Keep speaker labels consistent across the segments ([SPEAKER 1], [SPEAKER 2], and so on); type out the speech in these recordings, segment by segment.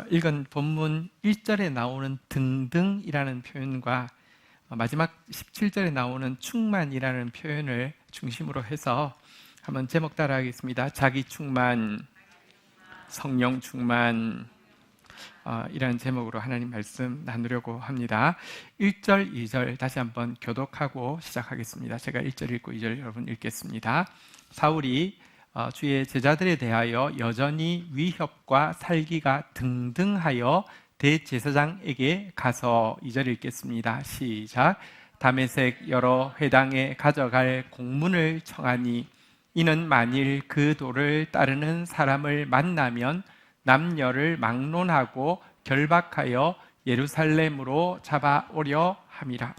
[SPEAKER 1] 읽은 본문 1절에 나오는 등등이라는 표현과 마지막 17절에 나오는 충만이라는 표현을 중심으로 해서 한번 제목 따라 하겠습니다. 자기 충만, 성령 충만 이라는 제목으로 하나님 말씀 나누려고 합니다. 1절, 2절 다시 한번 교독하고 시작하겠습니다. 제가 1절 읽고 2절 여러분 읽겠습니다. 사울이 주의 제자들에 대하여 여전히 위협과 살기가 등등하여 대제사장에게 가서 2절 읽겠습니다. 시작. 다메섹 여러 회당에 가져갈 공문을 청하니 이는 만일 그 도를 따르는 사람을 만나면 남녀를 막론하고 결박하여 예루살렘으로 잡아오려 함이라.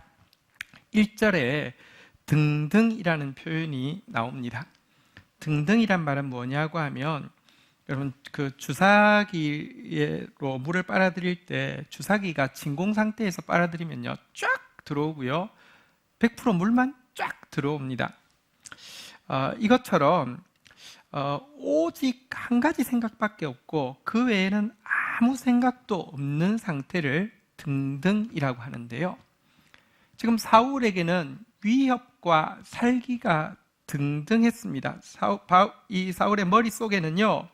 [SPEAKER 1] 1절에 등등이라는 표현이 나옵니다. 등등이란 말은 뭐냐고 하면, 여러분 그 주사기로 물을 빨아들일 때 주사기가 진공 상태에서 빨아들이면요 쫙 들어오고요 100% 물만 쫙 들어옵니다. 이것처럼 오직 한 가지 생각밖에 없고 그 외에는 아무 생각도 없는 상태를 등등이라고 하는데요, 지금 사울에게는 위협과 살기가 등등했습니다. 이 사울의 머릿속에는요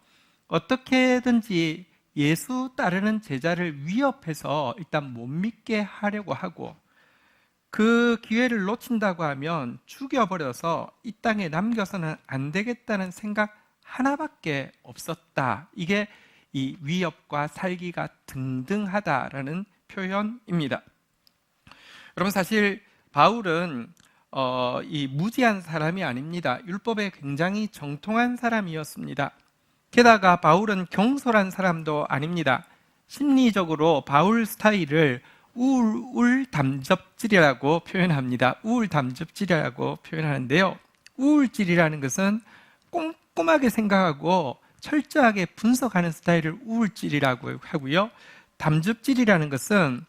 [SPEAKER 1] 어떻게든지 예수 따르는 제자를 위협해서 일단 못 믿게 하려고 하고, 그 기회를 놓친다고 하면 죽여버려서 이 땅에 남겨서는 안 되겠다는 생각 하나밖에 없었다. 이게 이 위협과 살기가 등등하다라는 표현입니다. 여러분 사실 바울은 이 무지한 사람이 아닙니다. 율법에 굉장히 정통한 사람이었습니다. 게다가 바울은 경솔한 사람도 아닙니다. 심리적으로 바울 스타일을 우울담접질이라고 표현합니다. 우울담접질이라고 표현하는데요, 우울질이라는 것은 꼼꼼하게 생각하고 철저하게 분석하는 스타일을 우울질이라고 하고요, 담접질이라는 것은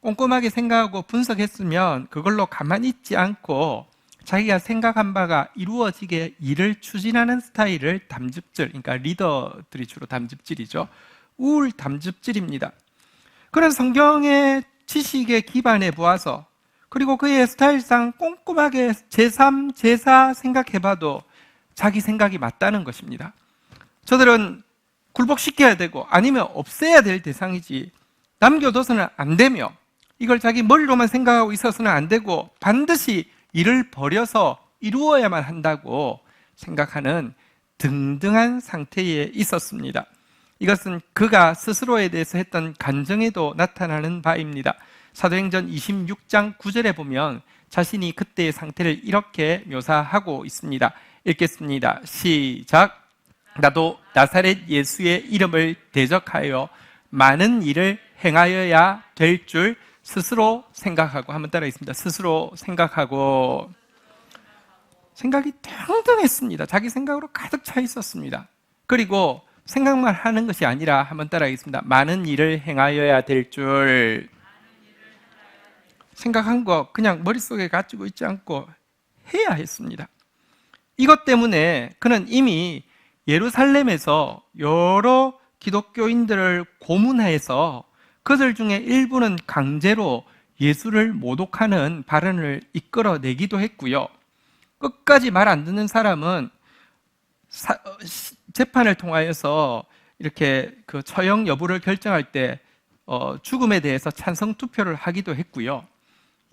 [SPEAKER 1] 꼼꼼하게 생각하고 분석했으면 그걸로 가만히 있지 않고 자기가 생각한 바가 이루어지게 일을 추진하는 스타일을 담즙질, 그러니까 리더들이 주로 담즙질이죠. 우울 담즙질입니다. 그런 성경의 지식에 기반해 보아서, 그리고 그의 스타일상 꼼꼼하게 제3, 제4 생각해봐도 자기 생각이 맞다는 것입니다. 저들은 굴복시켜야 되고 아니면 없애야 될 대상이지 남겨둬서는 안 되며, 이걸 자기 머리로만 생각하고 있어서는 안 되고 반드시 일을 벌여서 이루어야만 한다고 생각하는 등등한 상태에 있었습니다. 이것은 그가 스스로에 대해서 했던 간증에도 나타나는 바입니다. 사도행전 26장 9절에 보면 자신이 그때의 상태를 이렇게 묘사하고 있습니다. 읽겠습니다. 시작. 나도 나사렛 예수의 이름을 대적하여 많은 일을 행하여야 될 줄 스스로 생각하고, 한번 따라하겠습니다. 스스로 생각하고. 생각이 텅텅했습니다. 자기 생각으로 가득 차 있었습니다. 그리고 생각만 하는 것이 아니라, 한번 따라하겠습니다. 많은 일을 행하여야 될 줄. 생각한 거 그냥 머릿속에 가지고 있지 않고 해야 했습니다. 이것 때문에 그는 이미 예루살렘에서 여러 기독교인들을 고문해서 그들 중에 일부는 강제로 예수를 모독하는 발언을 이끌어내기도 했고요, 끝까지 말 안 듣는 사람은 재판을 통하여서 이렇게 그 처형 여부를 결정할 때 죽음에 대해서 찬성 투표를 하기도 했고요,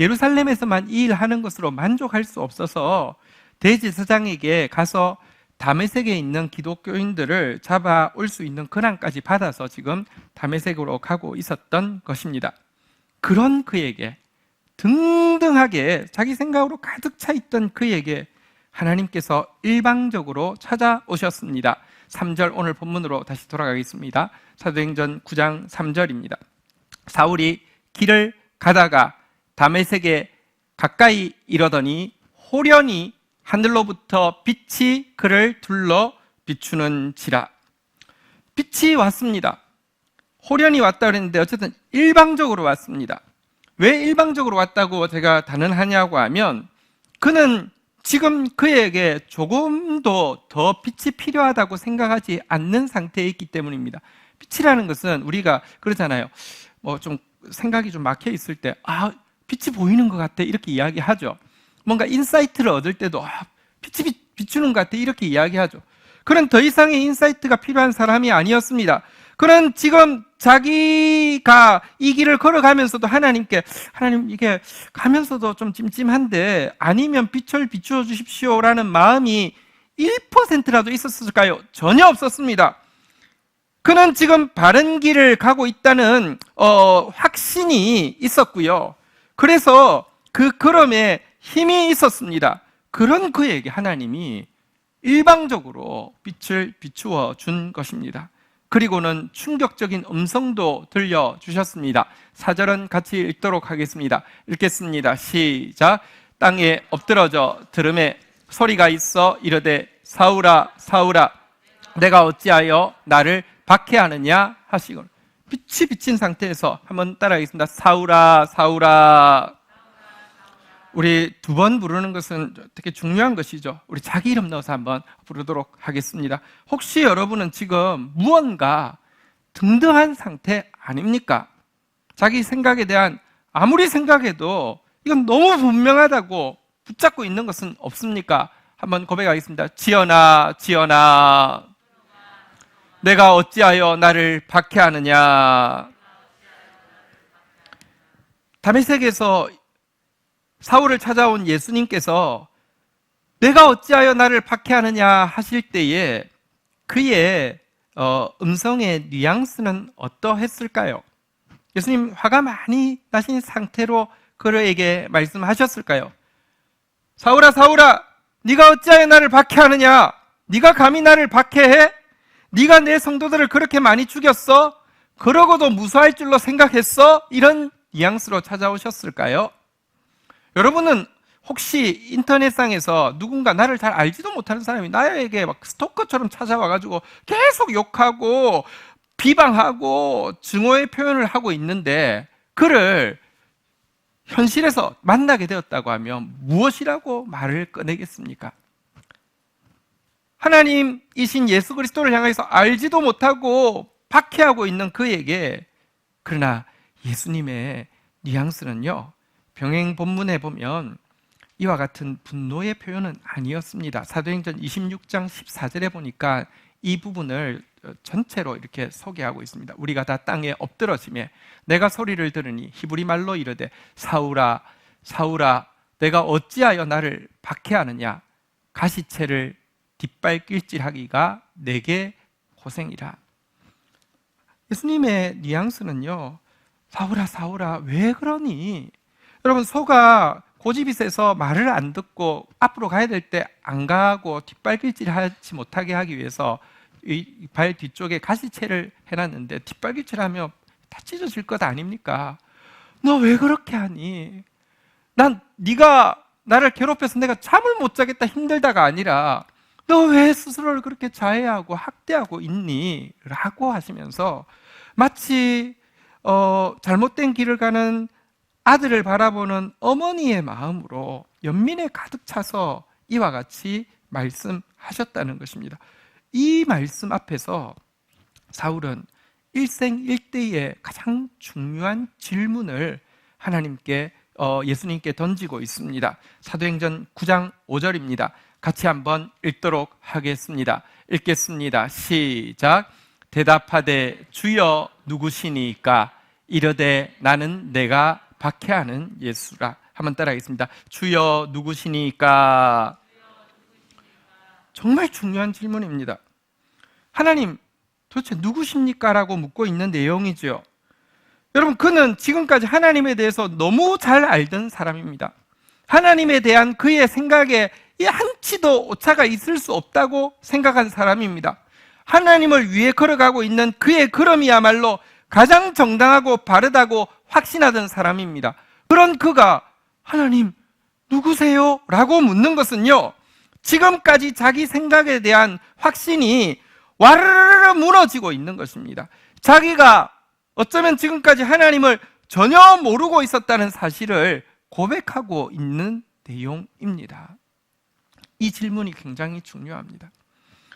[SPEAKER 1] 예루살렘에서만 이 일 하는 것으로 만족할 수 없어서 대제사장에게 가서 다메섹에 있는 기독교인들을 잡아올 수 있는 권한까지 받아서 지금 다메섹으로 가고 있었던 것입니다. 그런 그에게, 등등하게 자기 생각으로 가득 차 있던 그에게 하나님께서 일방적으로 찾아오셨습니다. 3절 오늘 본문으로 다시 돌아가겠습니다. 사도행전 9장 3절입니다. 사울이 길을 가다가 다메섹에 가까이 이르더니 호련히 하늘로부터 빛이 그를 둘러 비추는지라. 빛이 왔습니다. 호련히 왔다 그랬는데 어쨌든 일방적으로 왔습니다. 왜 일방적으로 왔다고 제가 단언하냐고 하면, 그는 지금 그에게 조금도 더 빛이 필요하다고 생각하지 않는 상태에 있기 때문입니다. 빛이라는 것은 우리가 그러잖아요. 뭐 좀 생각이 좀 막혀 있을 때, 빛이 보이는 것 같아. 이렇게 이야기하죠. 뭔가 인사이트를 얻을 때도, 빛이 비추는 것 같아. 이렇게 이야기하죠. 그런 더 이상의 인사이트가 필요한 사람이 아니었습니다. 그런 지금 자기가 이 길을 걸어가면서도 하나님께, 하나님 이게 가면서도 좀 찜찜한데 아니면 빛을 비추어 주십시오라는 마음이 1%라도 있었을까요? 전혀 없었습니다. 그는 지금 바른 길을 가고 있다는 확신이 있었고요. 그래서 그 걸음에 힘이 있었습니다. 그런 그에게 하나님이 일방적으로 빛을 비추어 준 것입니다. 그리고는 충격적인 음성도 들려주셨습니다. 4절은 같이 읽도록 하겠습니다. 읽겠습니다. 시작. 땅에 엎드러져 들음에 소리가 있어 이르되 사울아 사울아 내가 어찌하여 나를 박해하느냐 하시고, 빛이 비친 상태에서 한번 따라하겠습니다. 사울아 사울아. 우리 두 번 부르는 것은 되게 중요한 것이죠. 우리 자기 이름 넣어서 한번 부르도록 하겠습니다. 혹시 여러분은 지금 무언가 등등한 상태 아닙니까? 자기 생각에 대한 아무리 생각해도 이건 너무 분명하다고 붙잡고 있는 것은 없습니까? 한번 고백하겠습니다. 지연아 지연아 내가 어찌하여 나를 박해하느냐. 다메섹에서 사울을 찾아온 예수님께서 내가 어찌하여 나를 박해하느냐 하실 때에 그의 음성의 뉘앙스는 어떠했을까요? 예수님 화가 많이 나신 상태로 그에게 말씀하셨을까요? 사울아 사울아 네가 어찌하여 나를 박해하느냐. 네가 감히 나를 박해해? 네가 내 성도들을 그렇게 많이 죽였어? 그러고도 무사할 줄로 생각했어? 이런 뉘앙스로 찾아오셨을까요? 여러분은 혹시 인터넷상에서 누군가 나를 잘 알지도 못하는 사람이 나에게 막 스토커처럼 찾아와가지고 계속 욕하고 비방하고 증오의 표현을 하고 있는데 그를 현실에서 만나게 되었다고 하면 무엇이라고 말을 꺼내겠습니까? 하나님이신 예수 그리스도를 향해서 알지도 못하고 박해하고 있는 그에게, 그러나 예수님의 뉘앙스는요, 병행 본문에 보면 이와 같은 분노의 표현은 아니었습니다. 사도행전 26장 14절에 보니까 이 부분을 전체로 이렇게 소개하고 있습니다. 우리가 다 땅에 엎드러지며 내가 소리를 들으니 히브리 말로 이르되 사울아 사울아 내가 어찌하여 나를 박해하느냐. 가시채를 뒷발길질하기가 내게 고생이라. 예수님의 뉘앙스는요, 사울아 사울아 왜 그러니? 여러분, 소가 고집이 세서 말을 안 듣고 앞으로 가야 될 때 안 가고 뒷발길질하지 못하게 하기 위해서 이 발 뒤쪽에 가시채를 해놨는데 뒷발길질하면 다 찢어질 것 아닙니까? 너 왜 그렇게 하니? 난 네가 나를 괴롭혀서 내가 잠을 못 자겠다 힘들다가 아니라 너 왜 스스로를 그렇게 자해하고 학대하고 있니? 라고 하시면서 마치 잘못된 길을 가는 아들을 바라보는 어머니의 마음으로 연민에 가득 차서 이와 같이 말씀하셨다는 것입니다. 이 말씀 앞에서 사울은 일생일대의 가장 중요한 질문을 하나님께 예수님께 던지고 있습니다. 사도행전 9장 5절입니다. 같이 한번 읽도록 하겠습니다. 읽겠습니다. 시작. 대답하되 주여 누구시니까? 이르되 나는 내가 박해하는 예수라. 한번 따라하겠습니다. 주여 누구시니까? 정말 중요한 질문입니다. 하나님 도대체 누구십니까? 라고 묻고 있는 내용이죠. 여러분, 그는 지금까지 하나님에 대해서 너무 잘 알던 사람입니다. 하나님에 대한 그의 생각에 한치도 오차가 있을 수 없다고 생각한 사람입니다. 하나님을 위해 걸어가고 있는 그의 걸음이야말로 가장 정당하고 바르다고 확신하던 사람입니다. 그런 그가 하나님 누구세요? 라고 묻는 것은요, 지금까지 자기 생각에 대한 확신이 와르르르 무너지고 있는 것입니다. 자기가 어쩌면 지금까지 하나님을 전혀 모르고 있었다는 사실을 고백하고 있는 내용입니다. 이 질문이 굉장히 중요합니다.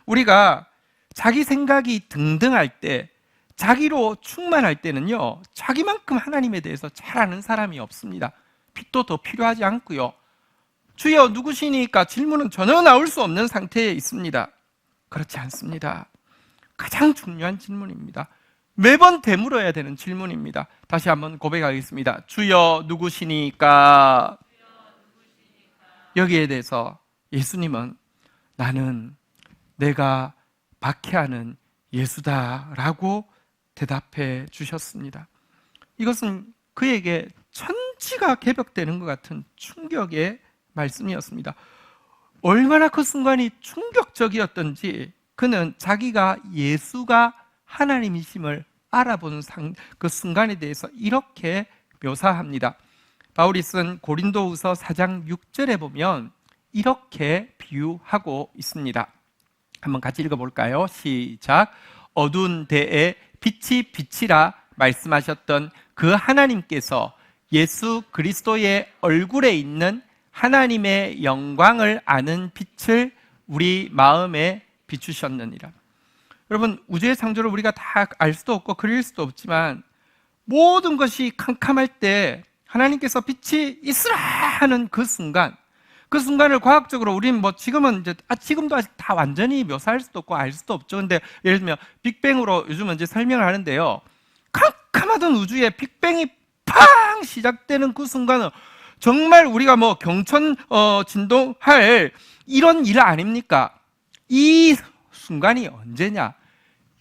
[SPEAKER 1] 우리가 자기 생각이 등등할 때, 자기로 충만할 때는요, 자기만큼 하나님에 대해서 잘 아는 사람이 없습니다. 빛도 더 필요하지 않고요. 주여 누구시니까 질문은 전혀 나올 수 없는 상태에 있습니다. 그렇지 않습니다. 가장 중요한 질문입니다. 매번 되물어야 되는 질문입니다. 다시 한번 고백하겠습니다. 주여 누구시니까? 여기에 대해서 예수님은 나는 내가 박해하는 예수다라고 대답해 주셨습니다. 이것은 그에게 천지가 개벽되는 것 같은 충격의 말씀이었습니다. 얼마나 그 순간이 충격적이었던지 그는 자기가 예수가 하나님이심을 알아보는 그 순간에 대해서 이렇게 묘사합니다. 바울이 쓴 고린도후서 4장 6절에 보면 이렇게 비유하고 있습니다. 한번 같이 읽어볼까요? 시작. 어두운 데에 빛이 빛이라 말씀하셨던 그 하나님께서 예수 그리스도의 얼굴에 있는 하나님의 영광을 아는 빛을 우리 마음에 비추셨느니라. 여러분, 우주의 창조를 우리가 다 알 수도 없고 그릴 수도 없지만 모든 것이 캄캄할 때 하나님께서 빛이 있으라 하는 그 순간을 과학적으로 우리는 지금은 지금도 아직 다 완전히 묘사할 수도 없고 알 수도 없죠. 근데 예를 들면 빅뱅으로 요즘은 이제 설명을 하는데요. 캄캄하던 우주에 빅뱅이 팡 시작되는 그 순간은 정말 우리가 경천 진동할 이런 일 아닙니까? 이 순간이 언제냐?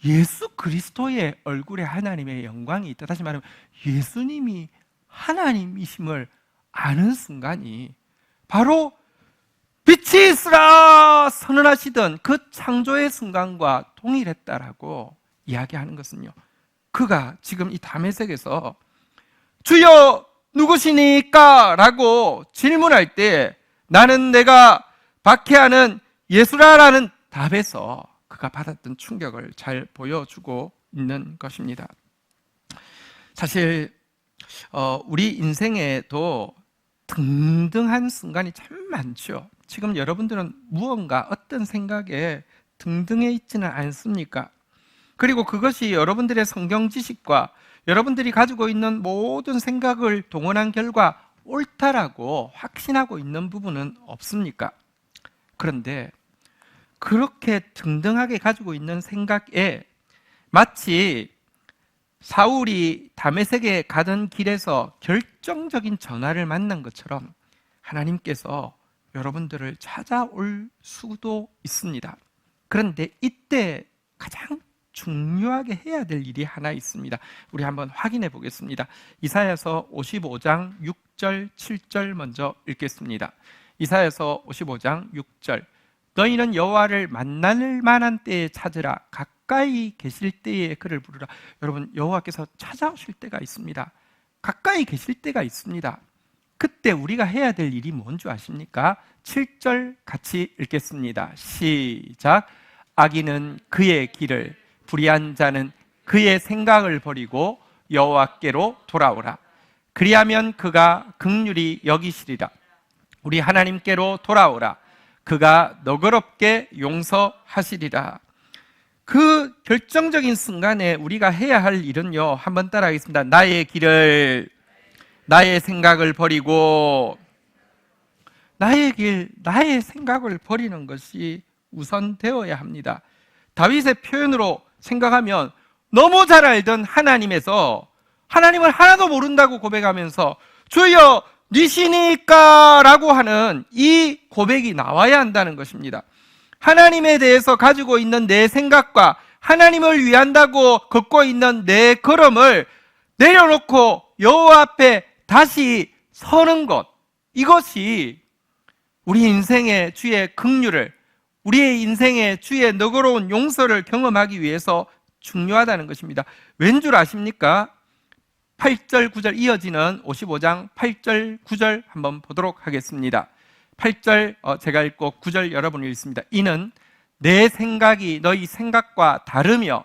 [SPEAKER 1] 예수 그리스도의 얼굴에 하나님의 영광이 있다. 다시 말하면 예수님이 하나님이심을 아는 순간이 바로 빛이 있으라 선언하시던 그 창조의 순간과 동일했다라고 이야기하는 것은요, 그가 지금 이 다메섹에서 주여 누구시니까? 라고 질문할 때 나는 내가 박해하는 예수라라는 답에서 그가 받았던 충격을 잘 보여주고 있는 것입니다. 사실 우리 인생에도 등등한 순간이 참 많죠. 지금 여러분들은 무언가 어떤 생각에 등등해 있지는 않습니까? 그리고 그것이 여러분들의 성경 지식과 여러분들이 가지고 있는 모든 생각을 동원한 결과 옳다라고 확신하고 있는 부분은 없습니까? 그런데 그렇게 등등하게 가지고 있는 생각에 마치 사울이 다메섹에 가던 길에서 결정적인 전화를 만난 것처럼 하나님께서 여러분들을 찾아올 수도 있습니다. 그런데 이때 가장 중요하게 해야 될 일이 하나 있습니다. 우리 한번 확인해 보겠습니다. 이사야서 55장 6절 7절 먼저 읽겠습니다. 이사야서 55장 6절. 너희는 여호와를 만날 만한 때에 찾으라. 가까이 계실 때에 그를 부르라. 여러분, 여호와께서 찾아오실 때가 있습니다. 가까이 계실 때가 있습니다. 그때 우리가 해야 될 일이 뭔지 아십니까? 7절 같이 읽겠습니다. 시작. 악인은 그의 길을, 불의한 자는 그의 생각을 버리고 여호와께로 돌아오라. 그리하면 그가 긍휼히 여기시리라. 우리 하나님께로 돌아오라. 그가 너그럽게 용서하시리라. 그 결정적인 순간에 우리가 해야 할 일은요, 한번 따라하겠습니다. 나의 길을, 나의 생각을 버리고, 나의 길, 나의 생각을 버리는 것이 우선되어야 합니다. 다윗의 표현으로 생각하면 너무 잘 알던 하나님에서 하나님을 하나도 모른다고 고백하면서 주여 니시니까 라고 하는 이 고백이 나와야 한다는 것입니다. 하나님에 대해서 가지고 있는 내 생각과 하나님을 위한다고 걷고 있는 내 걸음을 내려놓고 여호와 앞에 다시 서는 것, 이것이 우리 인생의 주의 긍휼을, 우리의 인생의 주의 너그러운 용서를 경험하기 위해서 중요하다는 것입니다. 왠 줄 아십니까? 8절 9절 이어지는 55장 8절 9절 한번 보도록 하겠습니다. 8절 제가 읽고 9절 여러분이 읽습니다. 이는 내 생각이 너희 생각과 다르며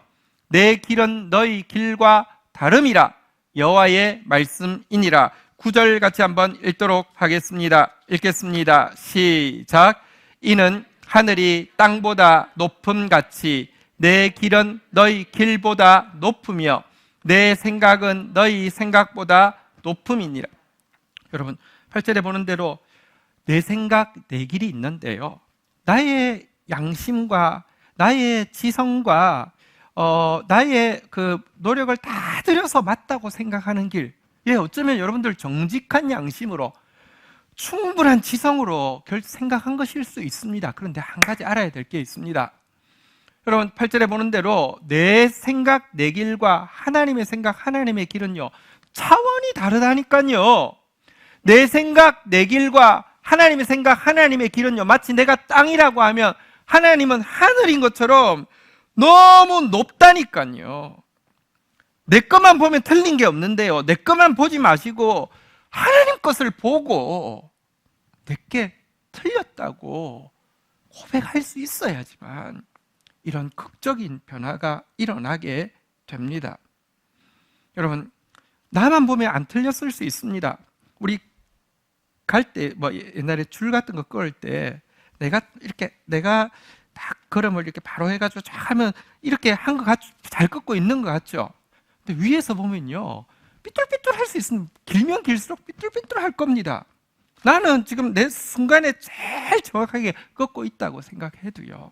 [SPEAKER 1] 내 길은 너희 길과 다름이라. 여호와의 말씀이니라. 9절 같이 한번 읽도록 하겠습니다. 읽겠습니다. 시작. 이는 하늘이 땅보다 높음같이 내 길은 너희 길보다 높으며 내 생각은 너희 생각보다 높음이니라. 여러분 8절에 보는 대로 내 생각, 내 길이 있는데요, 나의 양심과 나의 지성과 나의 그 노력을 다 들여서 맞다고 생각하는 길, 어쩌면 여러분들 정직한 양심으로 충분한 지성으로 생각한 것일 수 있습니다. 그런데 한 가지 알아야 될 게 있습니다. 여러분 8절에 보는 대로 내 생각, 내 길과 하나님의 생각, 하나님의 길은요 차원이 다르다니까요. 내 생각, 내 길과 하나님의 생각, 하나님의 길은요 마치 내가 땅이라고 하면 하나님은 하늘인 것처럼 너무 높다니까요. 내 것만 보면 틀린 게 없는데요, 내 것만 보지 마시고 하나님 것을 보고 내게 틀렸다고 고백할 수 있어야지만 이런 극적인 변화가 일어나게 됩니다. 여러분 나만 보면 안 틀렸을 수 있습니다. 우리 갈 때 옛날에 줄 같은 거 끌 때 내가 딱 걸음을 이렇게 바로 해가지고 쫙 하면 이렇게 한 거 같죠? 잘 긋고 있는 것 같죠? 근데 위에서 보면요 삐뚤삐뚤 할 수 있으면 길면 길수록 삐뚤삐뚤 할 겁니다. 나는 지금 내 순간에 제일 정확하게 긋고 있다고 생각해도요,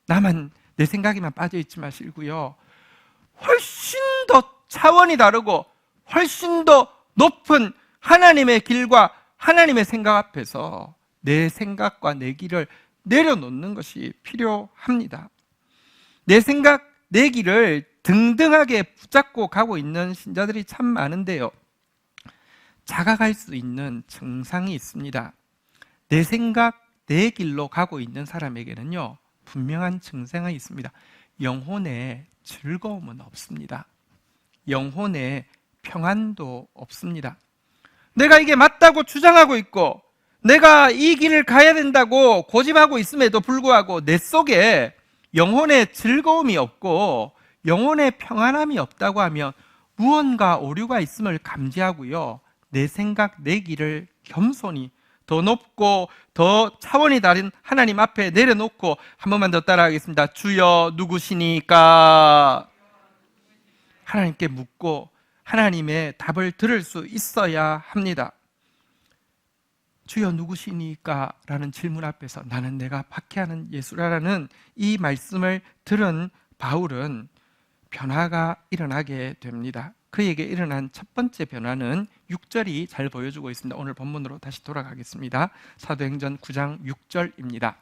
[SPEAKER 1] 나만 내 생각에만 빠져 있지 마시고요, 훨씬 더 차원이 다르고 훨씬 더 높은 하나님의 길과 하나님의 생각 앞에서 내 생각과 내 길을 내려놓는 것이 필요합니다. 내 생각, 내 길을 등등하게 붙잡고 가고 있는 신자들이 참 많은데요, 자각할 수 있는 증상이 있습니다. 내 생각, 내 길로 가고 있는 사람에게는요 분명한 증상이 있습니다. 영혼에 즐거움은 없습니다. 영혼에 평안도 없습니다. 내가 이게 맞다고 주장하고 있고 내가 이 길을 가야 된다고 고집하고 있음에도 불구하고 내 속에 영혼의 즐거움이 없고 영혼의 평안함이 없다고 하면 무언가 오류가 있음을 감지하고요, 내 생각, 내 길을 겸손히 더 높고 더 차원이 다른 하나님 앞에 내려놓고 한 번만 더 따라하겠습니다. 주여 누구시니까? 하나님께 묻고 하나님의 답을 들을 수 있어야 합니다. 주여 누구시니까? 라는 질문 앞에서 나는 내가 박해하는 예수라라는 이 말씀을 들은 바울은 변화가 일어나게 됩니다. 그에게 일어난 첫 번째 변화는 6절이 잘 보여주고 있습니다. 오늘 본문으로 다시 돌아가겠습니다. 사도행전 9장 6절입니다.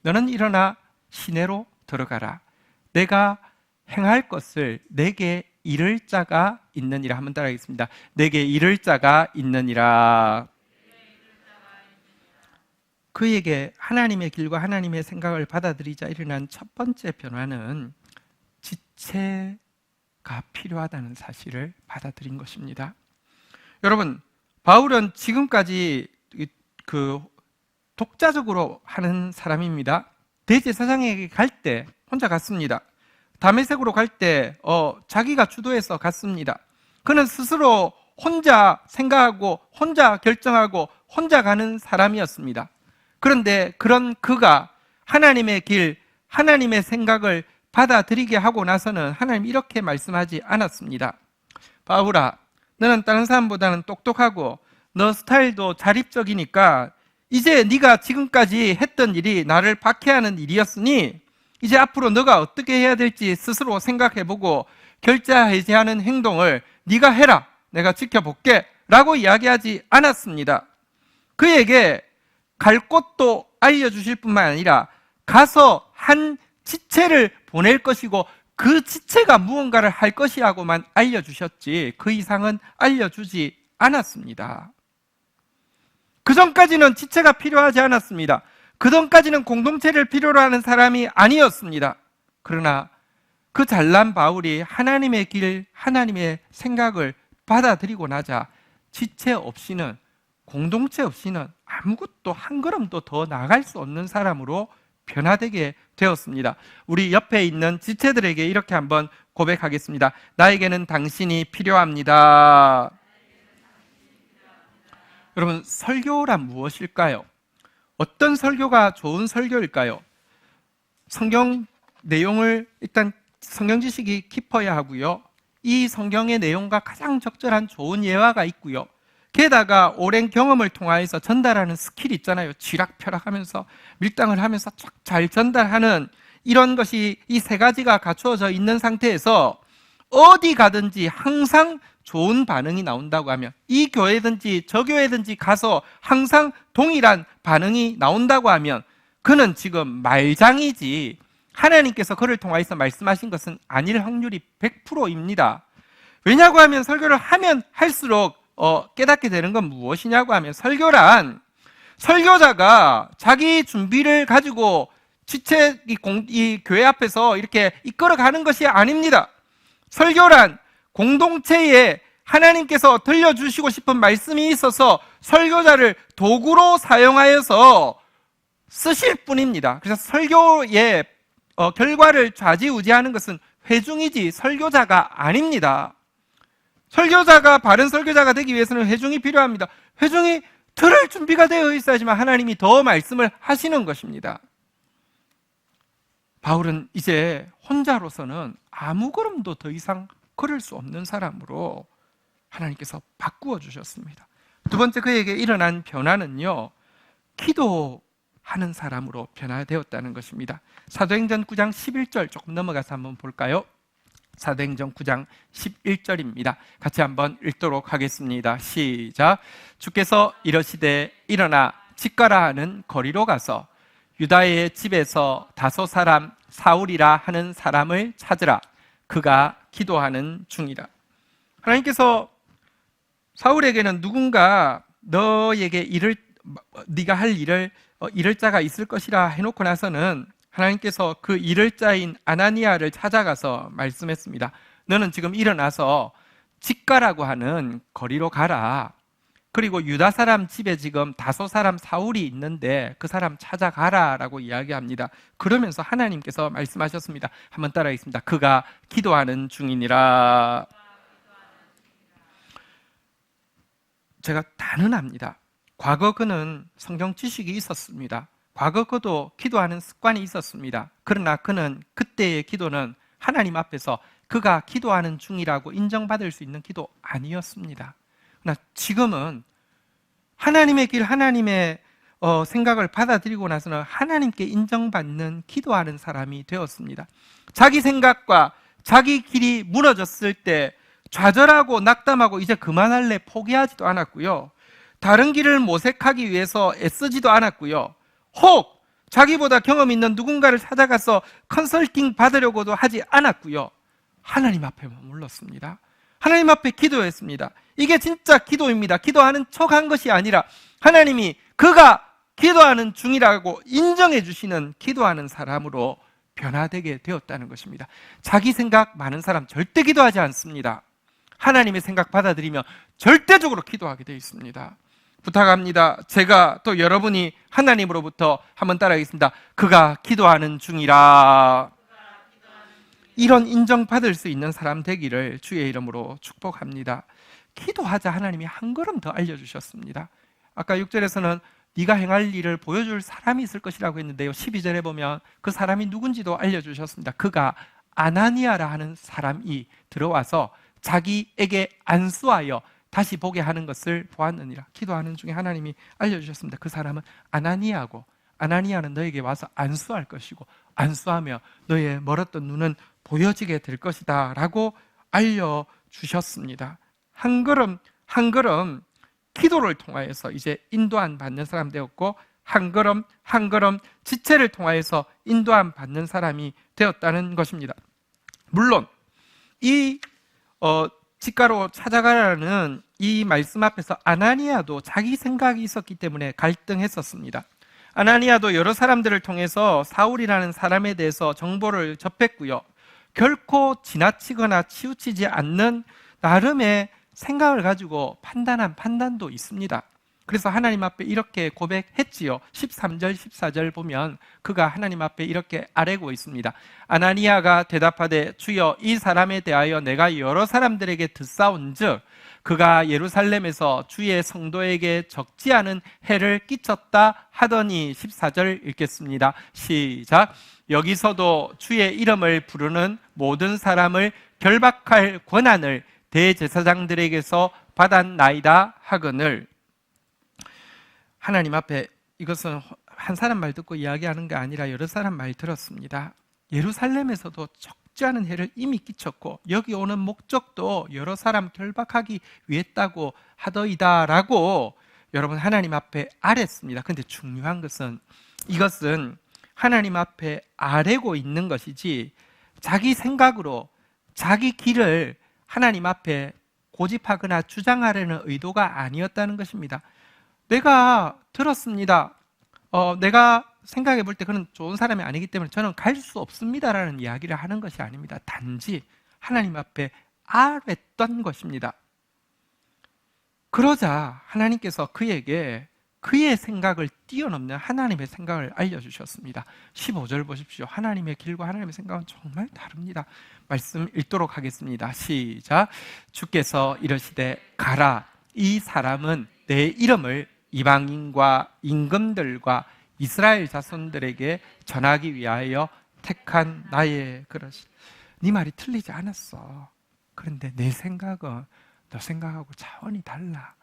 [SPEAKER 1] 너는 일어나 시내로 들어가라. 내가 행할 것을 내게 이를 자가 있느니라. 한번 따라하겠습니다. 내게 이를 자가 있느니라. 그에게 하나님의 길과 하나님의 생각을 받아들이자 일어난 첫 번째 변화는 지체가 필요하다는 사실을 받아들인 것입니다. 여러분, 바울은 지금까지 그 독자적으로 하는 사람입니다. 대제사장에게 갈 때 혼자 갔습니다. 다메섹으로 갈 때 자기가 주도해서 갔습니다. 그는 스스로 혼자 생각하고 혼자 결정하고 혼자 가는 사람이었습니다. 그런데 그런 그가 하나님의 길, 하나님의 생각을 받아들이게 하고 나서는 하나님 이렇게 말씀하지 않았습니다. 바울아, 너는 다른 사람보다는 똑똑하고 너 스타일도 자립적이니까 이제 네가 지금까지 했던 일이 나를 박해하는 일이었으니 이제 앞으로 너가 어떻게 해야 될지 스스로 생각해보고 결자해제하는 행동을 네가 해라. 내가 지켜볼게. 라고 이야기하지 않았습니다. 그에게 갈 곳도 알려주실 뿐만 아니라 가서 한 지체를 보낼 것이고 그 지체가 무언가를 할 것이라고만 알려주셨지 그 이상은 알려주지 않았습니다. 그 전까지는 지체가 필요하지 않았습니다. 그 전까지는 공동체를 필요로 하는 사람이 아니었습니다. 그러나 그 잘난 바울이 하나님의 길, 하나님의 생각을 받아들이고 나자 지체 없이는, 공동체 없이는 아무것도 한 걸음도 더 나아갈 수 없는 사람으로 변화되게 되었습니다. 우리 옆에 있는 지체들에게 이렇게 한번 고백하겠습니다. 나에게는 당신이 필요합니다. 여러분, 설교란 무엇일까요? 어떤 설교가 좋은 설교일까요? 성경 내용을 일단 성경 지식이 깊어야 하고요. 이 성경의 내용과 가장 적절한 좋은 예화가 있고요. 게다가 오랜 경험을 통하여서 전달하는 스킬이 있잖아요. 쥐락펴락하면서 밀당을 하면서 쫙 잘 전달하는 이런 것이 이 세 가지가 갖추어져 있는 상태에서 어디 가든지 항상 좋은 반응이 나온다고 하면, 이 교회든지 저 교회든지 가서 항상 동일한 반응이 나온다고 하면 그는 지금 말장이지 하나님께서 그를 통하여서 말씀하신 것은 아닐 확률이 100%입니다. 왜냐고 하면 설교를 하면 할수록 깨닫게 되는 건 무엇이냐고 하면, 설교란 설교자가 자기 준비를 가지고 지체 이 교회 앞에서 이렇게 이끌어가는 것이 아닙니다. 설교란 공동체에 하나님께서 들려주시고 싶은 말씀이 있어서 설교자를 도구로 사용하여서 쓰실 뿐입니다. 그래서 설교의 결과를 좌지우지하는 것은 회중이지 설교자가 아닙니다. 설교자가 바른 설교자가 되기 위해서는 회중이 필요합니다. 회중이 들을 준비가 되어 있어야지만 하나님이 더 말씀을 하시는 것입니다. 바울은 이제 혼자로서는 아무 걸음도 더 이상 걸을 수 없는 사람으로 하나님께서 바꾸어 주셨습니다. 두 번째 그에게 일어난 변화는요, 기도하는 사람으로 변화되었다는 것입니다. 사도행전 9장 11절 조금 넘어가서 한번 볼까요? 사도행전 9장 11절입니다. 같이 한번 읽도록 하겠습니다. 시작. 주께서 이러시되 일어나 직가라 하는 거리로 가서 유다의 집에서 다소 사람 사울이라 하는 사람을 찾으라. 그가 기도하는 중이라. 하나님께서 사울에게는 누군가 너에게 네가 할 일을 이를 자가 있을 것이라 해놓고 나서는 하나님께서 그 이를 자인 아나니아를 찾아가서 말씀했습니다. 너는 지금 일어나서 직가라고 하는 거리로 가라. 그리고 유다 사람 집에 지금 다소 사람 사울이 있는데 그 사람 찾아가라 라고 이야기합니다. 그러면서 하나님께서 말씀하셨습니다. 한번 따라하겠습니다. 그가 기도하는 중이니라. 제가 단언합니다. 과거 그는 성경 지식이 있었습니다. 과거 그도 기도하는 습관이 있었습니다. 그러나 그는 그때의 기도는 하나님 앞에서 그가 기도하는 중이라고 인정받을 수 있는 기도 아니었습니다. 그러나 지금은 하나님의 길, 하나님의 생각을 받아들이고 나서는 하나님께 인정받는 기도하는 사람이 되었습니다. 자기 생각과 자기 길이 무너졌을 때 좌절하고 낙담하고 이제 그만할래 포기하지도 않았고요. 다른 길을 모색하기 위해서 애쓰지도 않았고요. 혹 자기보다 경험 있는 누군가를 찾아가서 컨설팅 받으려고도 하지 않았고요. 하나님 앞에 머물렀습니다. 하나님 앞에 기도했습니다. 이게 진짜 기도입니다. 기도하는 척한 것이 아니라 하나님이 그가 기도하는 중이라고 인정해 주시는 기도하는 사람으로 변화되게 되었다는 것입니다. 자기 생각 많은 사람 절대 기도하지 않습니다. 하나님의 생각 받아들이며 절대적으로 기도하게 되어 있습니다. 부탁합니다. 제가 또 여러분이 하나님으로부터 한번 따라하겠습니다. 그가 기도하는 중이라. 이런 인정받을 수 있는 사람 되기를 주의 이름으로 축복합니다. 기도하자 하나님이 한 걸음 더 알려주셨습니다. 아까 6절에서는 네가 행할 일을 보여줄 사람이 있을 것이라고 했는데요, 12절에 보면 그 사람이 누군지도 알려주셨습니다. 그가 아나니아라 하는 사람이 들어와서 자기에게 안수하여 다시 보게 하는 것을 보았느니라. 기도하는 중에 하나님이 알려주셨습니다. 그 사람은 아나니아고, 아나니아는 너에게 와서 안수할 것이고 안수하며 너의 멀었던 눈은 보여지게 될 것이다 라고 알려주셨습니다. 한 걸음 한 걸음 기도를 통하여서 이제 인도함 받는 사람 되었고, 한 걸음 한 걸음 지체를 통하여서 인도함 받는 사람이 되었다는 것입니다. 물론 이 직가로 찾아가라는 이 말씀 앞에서 아나니아도 자기 생각이 있었기 때문에 갈등했었습니다. 아나니아도 여러 사람들을 통해서 사울이라는 사람에 대해서 정보를 접했고요. 결코 지나치거나 치우치지 않는 나름의 생각을 가지고 판단한 판단도 있습니다. 그래서 하나님 앞에 이렇게 고백했지요. 13절 14절 보면 그가 하나님 앞에 이렇게 아뢰고 있습니다. 아나니아가 대답하되 주여 이 사람에 대하여 내가 여러 사람들에게 듣사온즉 그가 예루살렘에서 주의 성도에게 적지 않은 해를 끼쳤다 하더니. 14절 읽겠습니다. 시작. 여기서도 주의 이름을 부르는 모든 사람을 결박할 권한을 대제사장들에게서 받았나이다 하거늘. 하나님 앞에 이것은 한 사람 말 듣고 이야기하는 게 아니라 여러 사람 말 들었습니다. 예루살렘에서도 적지 않은 해를 이미 끼쳤고 여기 오는 목적도 여러 사람 결박하기 위했다고 하더이다라고 여러분 하나님 앞에 아랬습니다. 근데 중요한 것은 이것은 하나님 앞에 아뢰고 있는 것이지 자기 생각으로 자기 길을 하나님 앞에 고집하거나 주장하려는 의도가 아니었다는 것입니다. 내가 들었습니다. 내가 생각해 볼 때 그는 좋은 사람이 아니기 때문에 저는 갈 수 없습니다라는 이야기를 하는 것이 아닙니다. 단지 하나님 앞에 아뢰던 것입니다. 그러자 하나님께서 그에게 그의 생각을 뛰어넘는 하나님의 생각을 알려주셨습니다. 15절 보십시오. 하나님의 길과 하나님의 생각은 정말 다릅니다. 말씀 읽도록 하겠습니다. 시작. 주께서 이르시되 가라. 이 사람은 내 이름을 이방인과 임금들과 이스라엘 자손들에게 전하기 위하여 택한 나의 그릇이. 네 말이 틀리지 않았어. 그런데 내 생각은 너 생각하고 차원이 달라.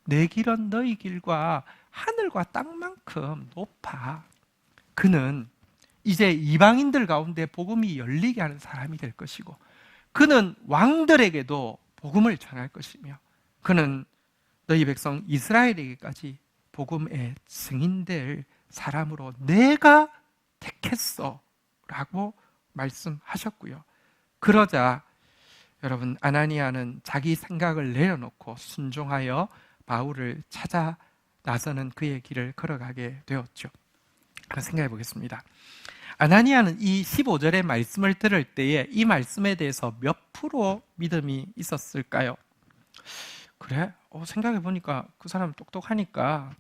[SPEAKER 1] 내 길은 너희 길과 하늘과 땅만큼 높아. 그는 이제 이방인들 가운데 복음이 열리게 하는 사람이 될 것이고 그는 왕들에게도 복음을 전할 것이며 그는 너희 백성 이스라엘에게까지 복음의 증인될 사람으로 내가 택했어 라고 말씀하셨고요. 그러자 여러분 아나니아는 자기 생각을 내려놓고 순종하여 바울을 찾아 나서는 그의 길을 걸어가게 되었죠. 한번 생각해 보겠습니다. 아나니아는 이 15절의 말씀을 들을 때에 이 말씀에 대해서 몇 프로 믿음이 있었을까요? 그래? 생각해 보니까 그 사람 똑똑하니까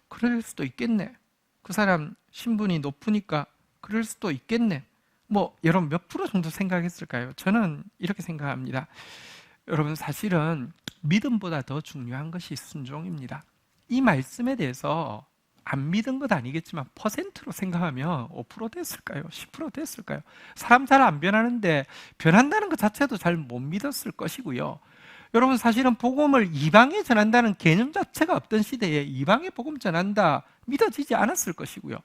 [SPEAKER 1] 그럴 수도 있겠네. 그 사람 신분이 높으니까 그럴 수도 있겠네. 여러분 몇 프로 정도 생각했을까요? 저는 이렇게 생각합니다. 여러분 사실은 믿음보다 더 중요한 것이 순종입니다. 이 말씀에 대해서 안 믿은 것 아니겠지만 퍼센트로 생각하면 5% 됐을까요? 10% 됐을까요? 사람 잘 안 변하는데 변한다는 것 자체도 잘 못 믿었을 것이고요. 여러분 사실은 복음을 이방에 전한다는 개념 자체가 없던 시대에 이방에 복음 전한다 믿어지지 않았을 것이고요.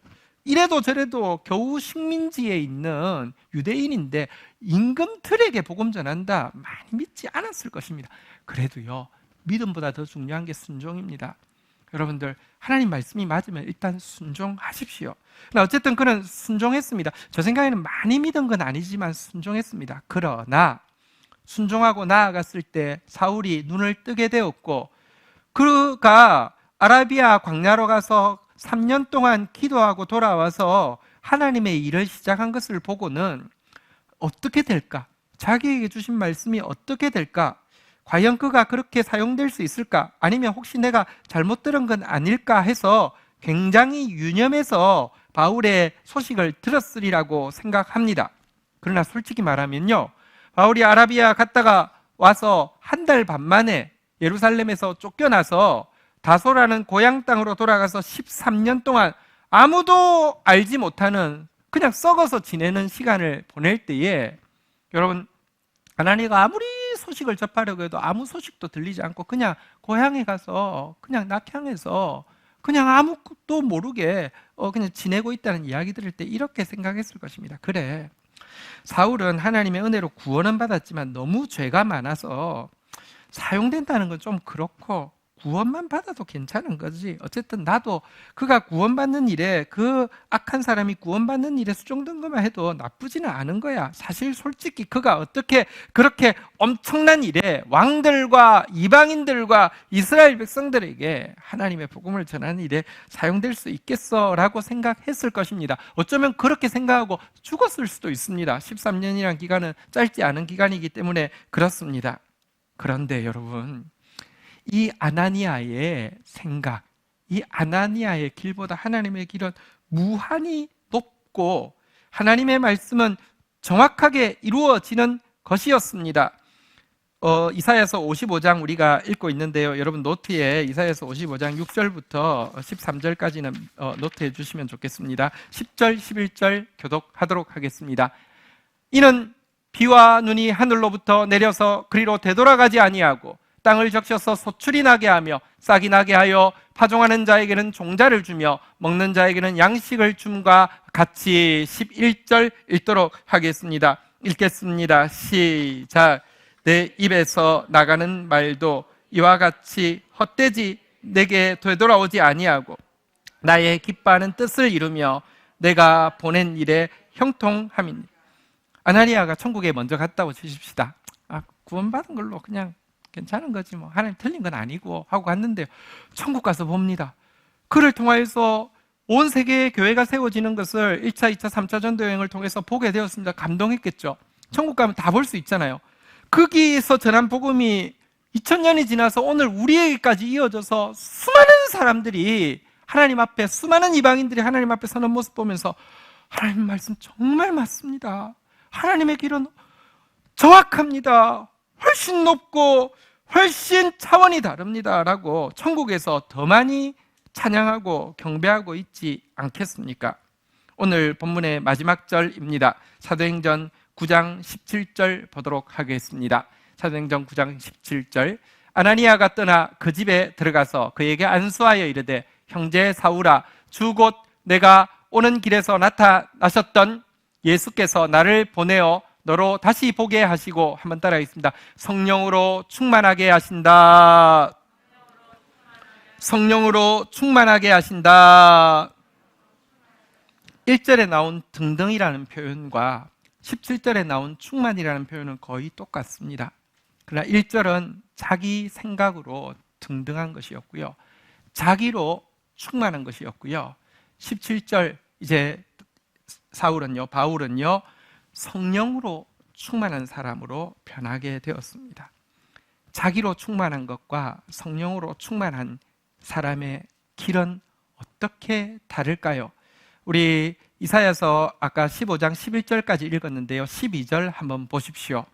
[SPEAKER 1] 이래도 저래도 겨우 식민지에 있는 유대인인데 임금들에게 복음 전한다 많이 믿지 않았을 것입니다. 그래도요 믿음보다 더 중요한 게 순종입니다. 여러분들 하나님 말씀이 맞으면 일단 순종하십시오. 어쨌든 그는 순종했습니다. 저 생각에는 많이 믿은 건 아니지만 순종했습니다. 그러나 순종하고 나아갔을 때 사울이 눈을 뜨게 되었고 그가 아라비아 광야로 가서 3년 동안 기도하고 돌아와서 하나님의 일을 시작한 것을 보고는 어떻게 될까? 자기에게 주신 말씀이 어떻게 될까? 과연 그가 그렇게 사용될 수 있을까? 아니면 혹시 내가 잘못 들은 건 아닐까 해서 굉장히 유념해서 바울의 소식을 들었으리라고 생각합니다. 그러나 솔직히 말하면요, 바울이 아라비아 갔다가 와서 한 달 반 만에 예루살렘에서 쫓겨나서 다소라는 고향 땅으로 돌아가서 13년 동안 아무도 알지 못하는 그냥 썩어서 지내는 시간을 보낼 때에 여러분 아나니아가 아무리 소식을 접하려고 해도 아무 소식도 들리지 않고 그냥 고향에 가서 그냥 낙향해서 그냥 아무것도 모르게 그냥 지내고 있다는 이야기 들을 때 이렇게 생각했을 것입니다. 그래, 사울은 하나님의 은혜로 구원은 받았지만 너무 죄가 많아서 사용된다는 건 좀 그렇고 구원만 받아도 괜찮은 거지. 어쨌든 나도 그가 구원받는 일에 그 악한 사람이 구원받는 일에 수종된 것만 해도 나쁘지는 않은 거야. 사실 솔직히 그가 어떻게 그렇게 엄청난 일에 왕들과 이방인들과 이스라엘 백성들에게 하나님의 복음을 전하는 일에 사용될 수 있겠어라고 생각했을 것입니다. 어쩌면 그렇게 생각하고 죽었을 수도 있습니다. 13년이라는 기간은 짧지 않은 기간이기 때문에 그렇습니다. 그런데 여러분, 이 아나니아의 생각, 이 아나니아의 길보다 하나님의 길은 무한히 높고 하나님의 말씀은 정확하게 이루어지는 것이었습니다. 이사야서 55장 우리가 읽고 있는데요. 여러분 노트에 이사야서 55장 6절부터 13절까지는 노트해 주시면 좋겠습니다. 10절, 11절 교독하도록 하겠습니다. 이는 비와 눈이 하늘로부터 내려서 그리로 되돌아가지 아니하고 땅을 적셔서 소출이 나게 하며 싹이 나게 하여 파종하는 자에게는 종자를 주며 먹는 자에게는 양식을 줌과 같이 11절 읽도록 하겠습니다. 읽겠습니다. 시작. 내 입에서 나가는 말도 이와 같이 헛되지 내게 되돌아오지 아니하고 나의 기뻐하는 뜻을 이루며 내가 보낸 일에 형통함이니. 아나니아가 천국에 먼저 갔다고 치십시다. 구원받은 걸로 그냥 괜찮은 거지 뭐, 하나님 틀린 건 아니고 하고 갔는데 천국 가서 봅니다. 그를 통하여서 온 세계의 교회가 세워지는 것을 1차, 2차, 3차 전도 여행을 통해서 보게 되었습니다. 감동했겠죠. 천국 가면 다 볼 수 있잖아요. 거기에서 전한 복음이 2000년이 지나서 오늘 우리에게까지 이어져서 수많은 사람들이 하나님 앞에, 수많은 이방인들이 하나님 앞에 서는 모습 보면서 하나님 말씀 정말 맞습니다. 하나님의 길은 정확합니다. 훨씬 높고 훨씬 차원이 다릅니다 라고 천국에서 더 많이 찬양하고 경배하고 있지 않겠습니까? 오늘 본문의 마지막 절입니다. 사도행전 9장 17절 보도록 하겠습니다. 사도행전 9장 17절. 아나니아가 떠나 그 집에 들어가서 그에게 안수하여 이르되 형제 사울아, 주 곧 내가 오는 길에서 나타나셨던 예수께서 나를 보내어 너로 다시 보게 하시고, 한번 따라하겠습니다. 성령으로 충만하게 하신다. 성령으로 충만하게 하신다. 1절에 나온 등등이라는 표현과 17절에 나온 충만이라는 표현은 거의 똑같습니다. 그러나 1절은 자기 생각으로 등등한 것이었고요, 자기로 충만한 것이었고요, 17절 이제 바울은요 성령으로 충만한 사람으로 변하게 되었습니다. 자기로 충만한 것과 성령으로 충만한 사람의 길은 어떻게 다를까요? 우리 이사야서 아까 15장 11절까지 읽었는데요, 12절 한번 보십시오.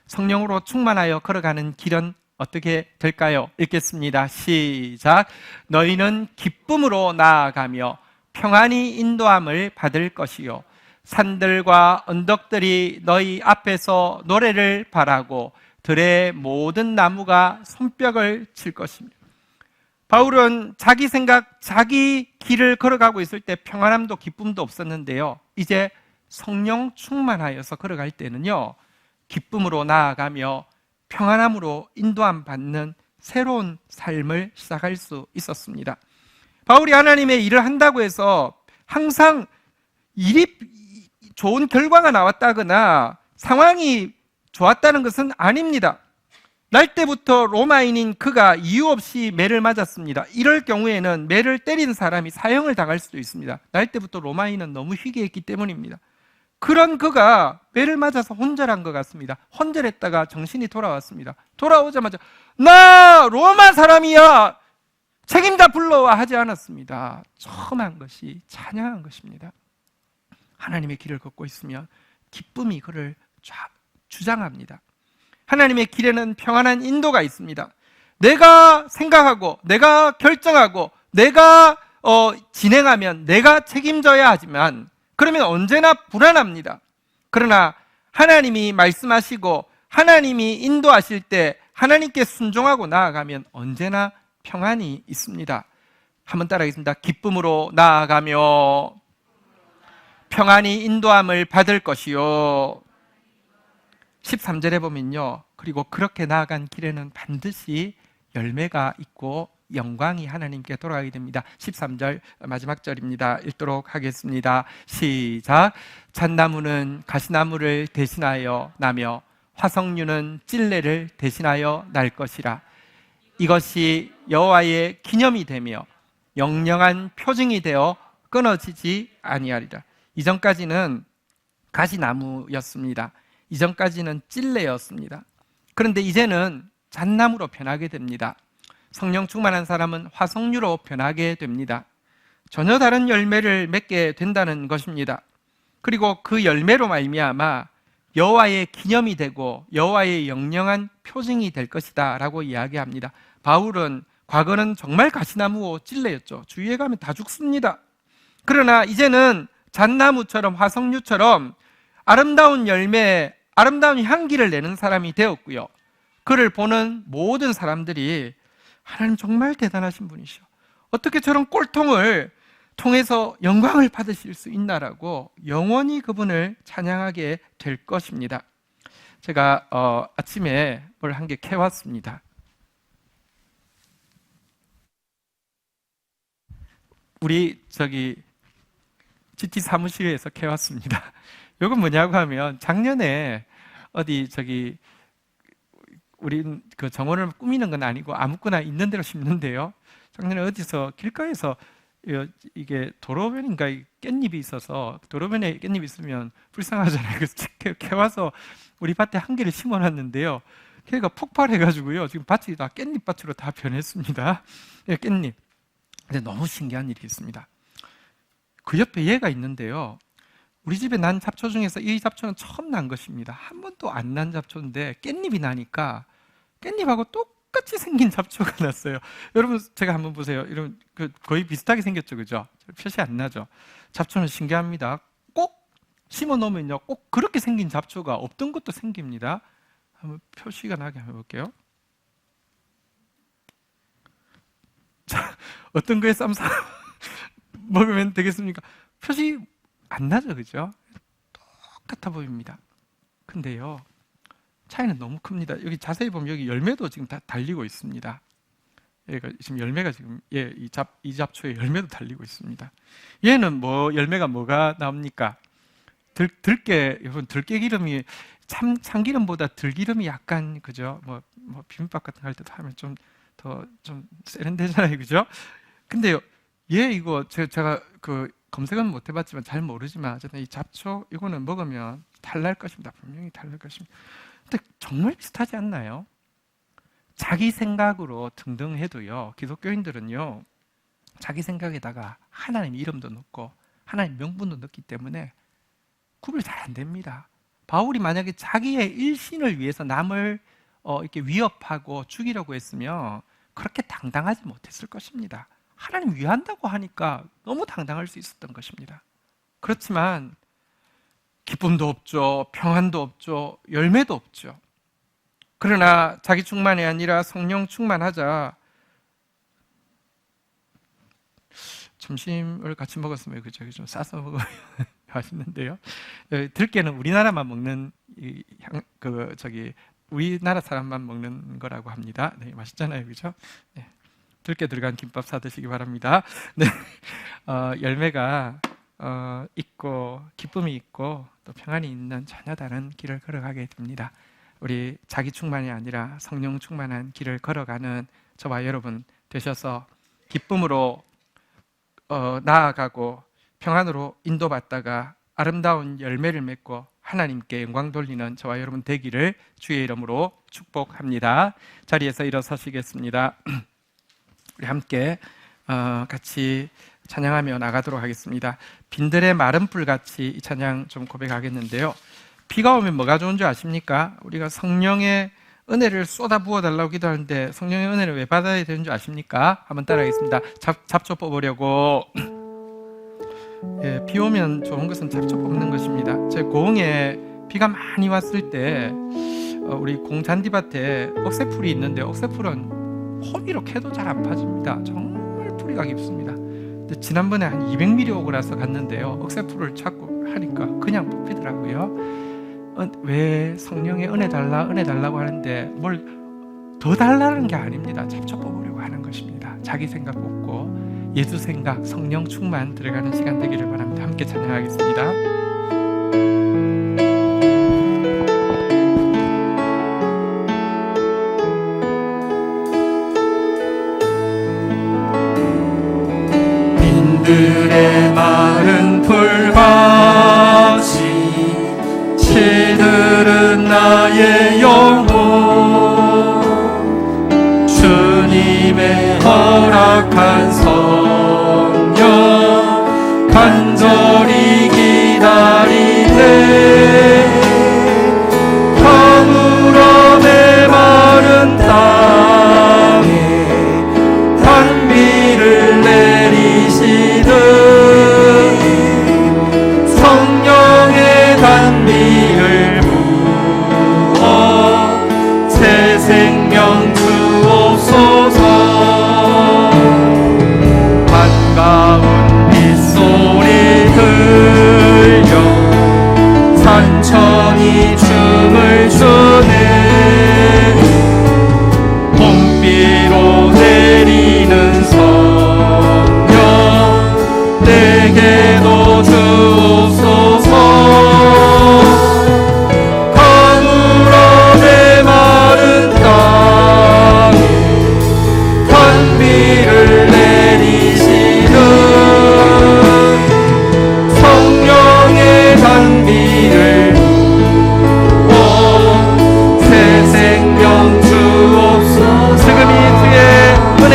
[SPEAKER 1] 성령으로 충만하여 걸어가는 길은 어떻게 될까요? 읽겠습니다. 시작. 너희는 기쁨으로 나아가며 평안히 인도함을 받을 것이요 산들과 언덕들이 너희 앞에서 노래를 바라고 들의 모든 나무가 손뼉을 칠 것입니다. 바울은 자기 생각, 자기 길을 걸어가고 있을 때 평안함도 기쁨도 없었는데요, 이제 성령 충만하여서 걸어갈 때는요 기쁨으로 나아가며 평안함으로 인도함 받는 새로운 삶을 시작할 수 있었습니다. 바울이 하나님의 일을 한다고 해서 항상 일이 좋은 결과가 나왔다거나 상황이 좋았다는 것은 아닙니다. 날 때부터 로마인인 그가 이유 없이 매를 맞았습니다. 이럴 경우에는 매를 때린 사람이 사형을 당할 수도 있습니다. 날 때부터 로마인은 너무 희귀했기 때문입니다. 그런 그가 매를 맞아서 혼절한 것 같습니다. 혼절했다가 정신이 돌아왔습니다. 돌아오자마자 나 로마 사람이야, 책임자 불러와 하지 않았습니다. 처음 한 것이 찬양한 것입니다. 하나님의 길을 걷고 있으면 기쁨이 그를 주장합니다. 하나님의 길에는 평안한 인도가 있습니다. 내가 생각하고 내가 결정하고 내가 진행하면 내가 책임져야 하지만 그러면 언제나 불안합니다. 그러나 하나님이 말씀하시고 하나님이 인도하실 때 하나님께 순종하고 나아가면 언제나 평안이 있습니다. 한번 따라하겠습니다. 기쁨으로 나아가며 평안히 인도함을 받을 것이요. 13절에 보면요, 그리고 그렇게 나아간 길에는 반드시 열매가 있고 영광이 하나님께 돌아가게 됩니다. 13절 마지막 절입니다. 읽도록 하겠습니다. 시작. 잣나무는 가시나무를 대신하여 나며 화석류는 찔레를 대신하여 날 것이라. 이것이 여호와의 기념이 되며 영영한 표징이 되어 끊어지지 아니하리라. 이전까지는 가시나무였습니다. 이전까지는 찔레였습니다. 그런데 이제는 잣나무로 변하게 됩니다. 성령 충만한 사람은 화석류로 변하게 됩니다. 전혀 다른 열매를 맺게 된다는 것입니다. 그리고 그 열매로 말미암아 여호와의 기념이 되고 여호와의 영영한 표징이 될 것이다 라고 이야기합니다. 바울은 과거는 정말 가시나무고 찔레였죠. 주위에 가면 다 죽습니다. 그러나 이제는 잣나무처럼 화석류처럼 아름다운 열매, 아름다운 향기를 내는 사람이 되었고요. 그를 보는 모든 사람들이 하나님 정말 대단하신 분이시오, 어떻게 저런 꼴통을 통해서 영광을 받으실 수 있나라고 영원히 그분을 찬양하게 될 것입니다. 제가 아침에 뭘 한 개 캐왔습니다. 우리 GT 사무실에서 캐왔습니다. 이건 뭐냐고 하면 작년에 어디 우리 그 정원을 꾸미는 건 아니고 아무거나 있는 대로 심는데요. 작년에 어디서 길가에서 이게 도로변인가 깻잎이 있어서, 도로변에 깻잎이 있으면 불쌍하잖아요. 그래서 캐와서 우리 밭에 한 개를 심어놨는데요. 걔가 폭발해가지고요. 지금 밭이 다 깻잎밭으로 다 변했습니다. 깻잎. 근데 너무 신기한 일이 있습니다. 그 옆에 얘가 있는데요. 우리 집에 난 잡초 중에서 이 잡초는 처음 난 것입니다. 한 번도 안 난 잡초인데 깻잎이 나니까 깻잎하고 똑같이 생긴 잡초가 났어요. 여러분 제가 한번 보세요. 이런 거의 비슷하게 생겼죠, 그죠? 표시 안 나죠? 잡초는 신기합니다. 꼭 심어 놓으면요, 꼭 그렇게 생긴 잡초가 없던 것도 생깁니다. 한번 표시가 나게 해볼게요. 자, 어떤 거에 쌈 싸 먹으면 되겠습니까? 표시 안 나죠, 그죠? 똑같아 보입니다. 근데요, 차이는 너무 큽니다. 여기 자세히 보면 여기 열매도 지금 다 달리고 있습니다. 얘가 지금 열매가 지금 이 잡초에 열매도 달리고 있습니다. 얘는 열매가 뭐가 나옵니까? 여러분 들깨 기름이 참기름보다 들기름이 약간, 그죠? 비빔밥 같은 거 할 때도 하면 좀 세련되잖아요, 그죠? 근데요, 이거 제가 검색은 못 해봤지만 잘 모르지만 어쨌든 이 잡초 이거는 먹으면 탈날 것입니다. 분명히 탈날 것입니다. 근데 정말 비슷하지 않나요? 자기 생각으로 등등 해도요, 기독교인들은요, 자기 생각에다가 하나님 이름도 넣고 하나님 명분도 넣기 때문에 구별 잘 안 됩니다. 바울이 만약에 자기의 일신을 위해서 남을 이렇게 위협하고 죽이려고 했으면 그렇게 당당하지 못했을 것입니다. 하나님 위한다고 하니까 너무 당당할 수 있었던 것입니다. 그렇지만 기쁨도 없죠, 평안도 없죠, 열매도 없죠. 그러나 자기 충만이 아니라 성령 충만하자. 점심을 같이 먹었으면 좀 싸서 먹으면 맛있는데요. 들깨는 우리나라만 먹는 우리나라 사람만 먹는 거라고 합니다. 네, 맛있잖아요, 그죠? 네. 들깨 들어간 김밥 사 드시기 바랍니다. 네. 열매가 있고 기쁨이 있고 또 평안이 있는 전혀 다른 길을 걸어가게 됩니다. 우리 자기 충만이 아니라 성령 충만한 길을 걸어가는 저와 여러분 되셔서 기쁨으로 나아가고 평안으로 인도받다가 아름다운 열매를 맺고 하나님께 영광 돌리는 저와 여러분 되기를 주의 이름으로 축복합니다. 자리에서 일어서시겠습니다. 우리 함께 같이 찬양하며 나가도록 하겠습니다. 빈들의 마른 풀같이 이 찬양 좀 고백하겠는데요. 비가 오면 뭐가 좋은 줄 아십니까? 우리가 성령의 은혜를 쏟아 부어달라고 기도하는데 성령의 은혜를 왜 받아야 되는 줄 아십니까? 한번 따라하겠습니다. 잡초 뽑으려고. 비 오면 좋은 것은 잡초 뽑는 것입니다. 제 고흥에 비가 많이 왔을 때 우리 공 잔디밭에 억새풀이 있는데 억새풀은 호미로 캐도 잘 안 파집니다. 정말 뿌리가 깊습니다. 근데 지난번에 한 200mm 오고 나서 갔는데요, 억새풀을 찾고 하니까 그냥 뽑히더라고요. 왜 성령의 은혜 달라고 하는데 뭘 더 달라는 게 아닙니다. 잡초 뽑으려고 하는 것입니다. 자기 생각 뽑고 예수 생각, 성령 충만 들어가는 시간 되기를 바랍니다. 함께 찬양하겠습니다.
[SPEAKER 2] 빈들의 마른 풀같이 시들은 나의 영혼, 주님의 허락한 성령 간절히 기다리네.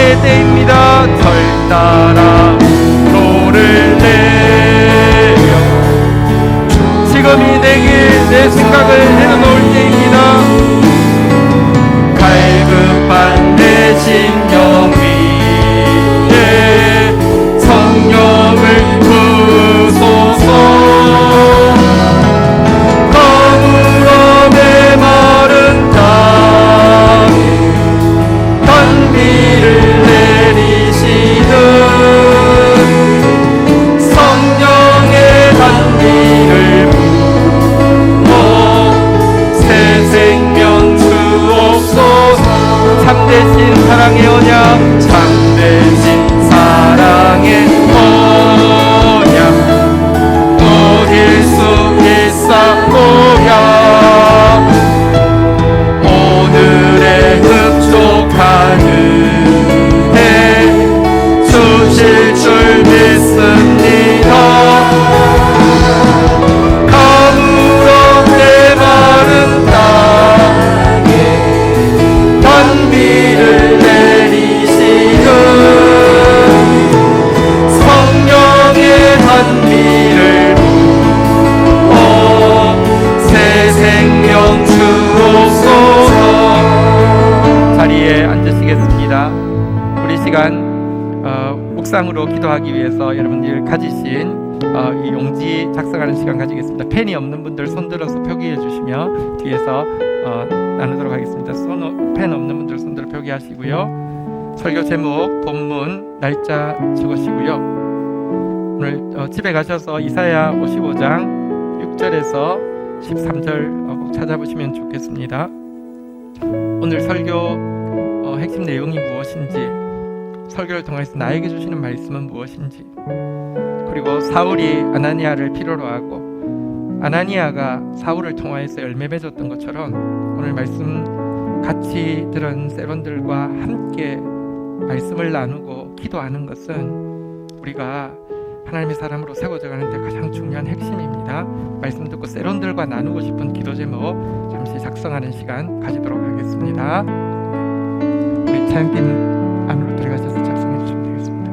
[SPEAKER 1] 나의 때입니다.
[SPEAKER 2] 절 따라 도를 내려
[SPEAKER 1] 지금이 되길 내 생각을 내려놓을 때입니다.
[SPEAKER 2] 갈급한 내 심령 위에 성령을 부소서. 거물어 메마른 땅에 단비를 내리시는 성령의 단비를 부어 새 생명 주옵소서.
[SPEAKER 1] 참되신 사랑의 언약,
[SPEAKER 2] 참되신 사랑의 언약 누릴 수 있사오랴. 오늘의 흡족한 은혜 주실 줄 믿습니다. 가물어 메마른 땅에 단비를 내리시는 성령의 단비를 부어 새 생명 주옵소서.
[SPEAKER 1] 자리에 앉으시겠습니다. 우리 시간 묵상으로 기도하기 위해서 여러분들 가지신 이 용지 작성하는 시간 가지겠습니다. 펜이 없는 분들 손 들어서 표기해 주시며 뒤에서 나누도록 하겠습니다. 펜 없는 분들 손 들어 표기하시고요. 설교 제목, 본문, 날짜 적으시고요. 오늘 집에 가셔서 이사야 55장 6절에서 13절 꼭 찾아보시면 좋겠습니다. 오늘 설교 핵심 내용이 무엇인지, 설교를 통해서 나에게 주시는 말씀은 무엇인지, 그리고 사울이 아나니아를 필요로 하고 아나니아가 사울을 통하여서 열매 맺었던 것처럼 오늘 말씀 같이 들은 세번들과 함께 말씀을 나누고 기도하는 것은 우리가 하나님의 사람으로 세워져 가는데 가장 중요한 핵심입니다. 말씀 듣고 세론들과 나누고 싶은 기도 제목 잠시 작성하는 시간 가지도록 하겠습니다. 우리 찬양팀 안으로 들어가셔서 작성해 주시면 되겠습니다.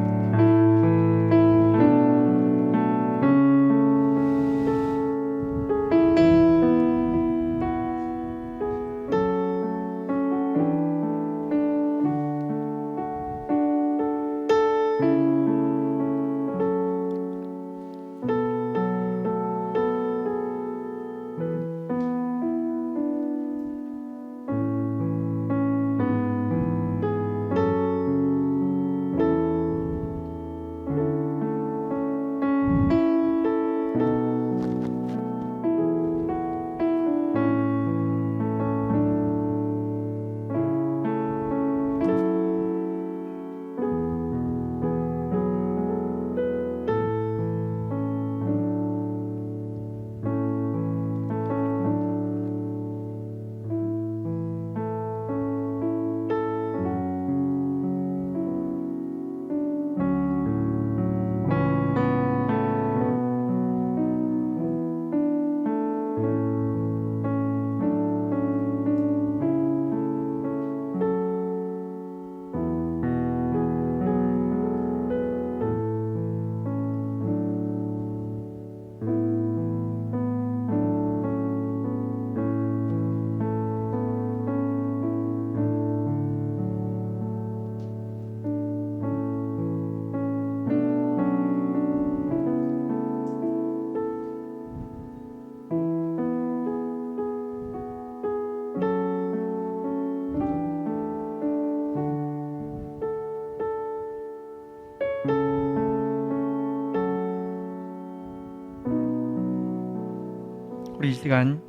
[SPEAKER 1] 우리 이 시간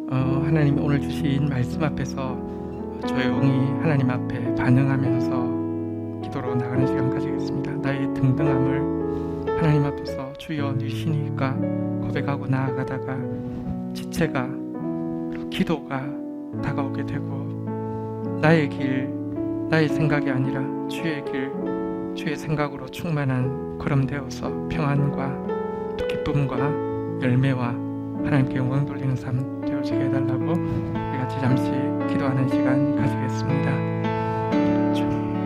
[SPEAKER 1] 하나님이 오늘 주신 말씀 앞에서 조용히 하나님 앞에 반응하면서 기도로 나가는 시간 가지겠습니다. 나의 등등함을 하나님 앞에서 주여 누시니까 고백하고 나아가다가 지체가 그리고 기도가 다가오게 되고 나의 길, 나의 생각이 아니라 주의 길, 주의 생각으로 충만한 걸음 되어서 평안과 또 기쁨과 열매와 하나님께 영광 돌리는 삶 되어지게 해달라고 우리 같이 잠시 기도하는 시간 가지겠습니다. 주님.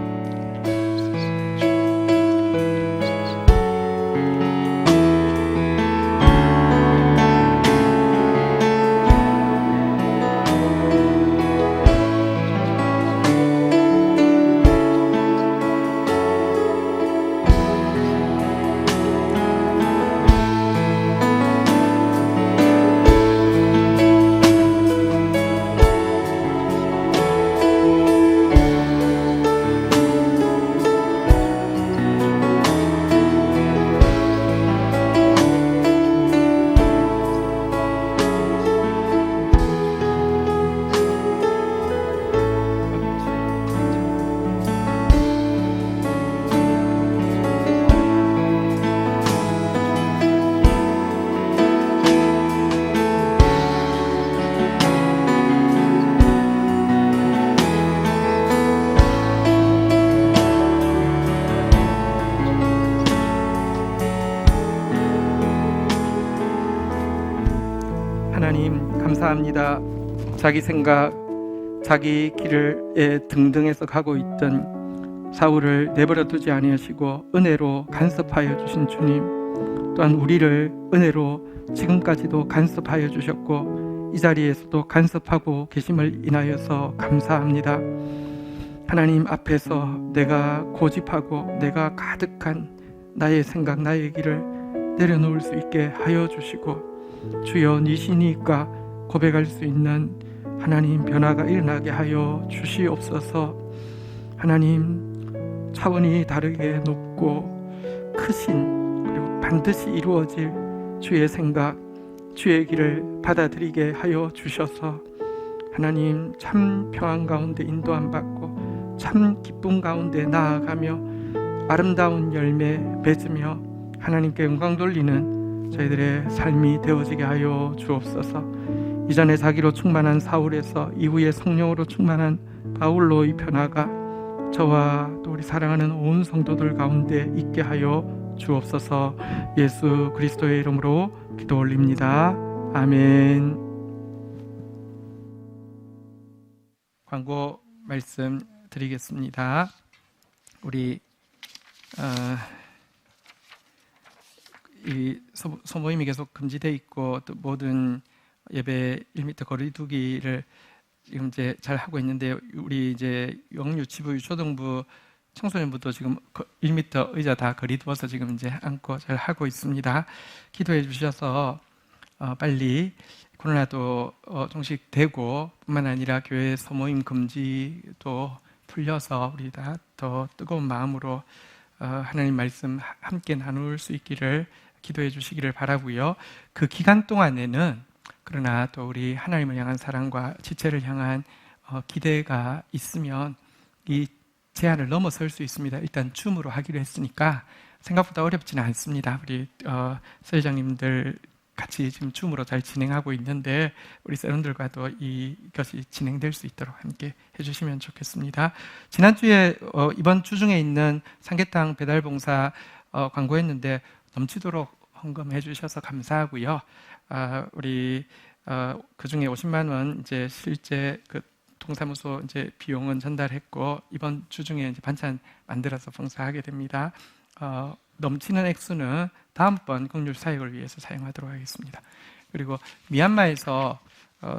[SPEAKER 1] 감사합니다. 자기 생각, 자기 길에 등등해서 가고 있던 사울을 내버려 두지 아니하시고 은혜로 간섭하여 주신 주님, 또한 우리를 은혜로 지금까지도 간섭하여 주셨고 이 자리에서도 간섭하고 계심을 인하여서 감사합니다. 하나님 앞에서 내가 고집하고 내가 가득한 나의 생각, 나의 길을 내려놓을 수 있게 하여 주시고, 주여 니시니까 고백할 수 있는 하나님 변화가 일어나게 하여 주시옵소서. 하나님, 차원이 다르게 높고 크신, 그리고 반드시 이루어질 주의 생각, 주의 길을 받아들이게 하여 주셔서 하나님 참 평안 가운데 인도함 받고 참 기쁨 가운데 나아가며 아름다운 열매 맺으며 하나님께 영광 돌리는 저희들의 삶이 되어지게 하여 주옵소서. 이전에 자기로 충만한 사울에서 이후에 성령으로 충만한 바울로의 변화가 저와 또 우리 사랑하는 온 성도들 가운데 있게 하여 주옵소서. 예수 그리스도의 이름으로 기도 올립니다. 아멘. 광고 말씀 드리겠습니다. 우리 이 소모임이 계속 금지되어 있고 또 모든 예배 1m 거리두기를 지금 이제 잘 하고 있는데, 우리 이제 영유치부, 유초등부, 청소년부도 지금 1m 의자 다 거리 두어서 지금 이제 앉고 잘 하고 있습니다. 기도해 주셔서 빨리 코로나도 종식되고 뿐만 아니라 교회 소모임 금지도 풀려서 우리 다 더 뜨거운 마음으로 하나님 말씀 함께 나눌 수 있기를 기도해 주시기를 바라고요. 그 기간 동안에는 그러나 또 우리 하나님을 향한 사랑과 지체를 향한 기대가 있으면 이 제한을 넘어설 수 있습니다. 일단 줌으로 하기로 했으니까 생각보다 어렵지는 않습니다. 우리 서회장님들 같이 지금 줌으로 잘 진행하고 있는데 우리 세론들과도 이것이 진행될 수 있도록 함께 해주시면 좋겠습니다. 지난주에 이번 주 중에 있는 삼계탕 배달봉사 광고했는데 넘치도록 헌금해 주셔서 감사하고요. 우리 그 중에 50만 원 이제 실제 그 동사무소 이제 비용은 전달했고 이번 주 중에 이제 반찬 만들어서 봉사하게 됩니다. 넘치는 액수는 다음번 긍휼 사역을 위해서 사용하도록 하겠습니다. 그리고 미얀마에서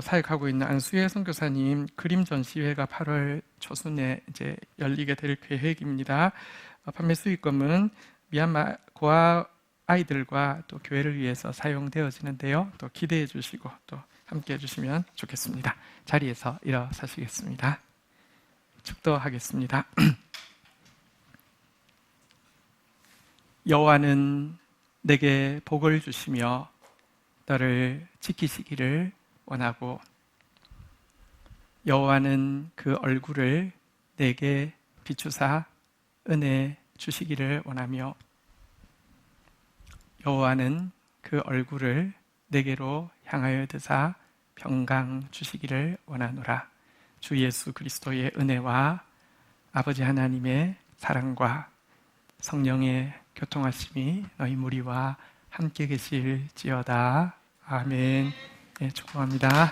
[SPEAKER 1] 사역하고 있는 안수혜 선교사님 그림 전시회가 8월 초순에 이제 열리게 될 계획입니다. 판매 수익금은 미얀마 고아 아이들과 또 교회를 위해서 사용되어지는데요. 또 기대해 주시고 또 함께 해주시면 좋겠습니다. 자리에서 일어서시겠습니다. 축도하겠습니다. 여호와는 내게 복을 주시며 너를 지키시기를 원하고 여호와는 그 얼굴을 내게 비추사 은혜 주시기를 원하며 여호와는 그 얼굴을 내게로 향하여 드사 평강 주시기를 원하노라. 주 예수 그리스도의 은혜와 아버지 하나님의 사랑과 성령의 교통하심이 너희 무리와 함께 계실지어다. 아멘. 네, 축복합니다.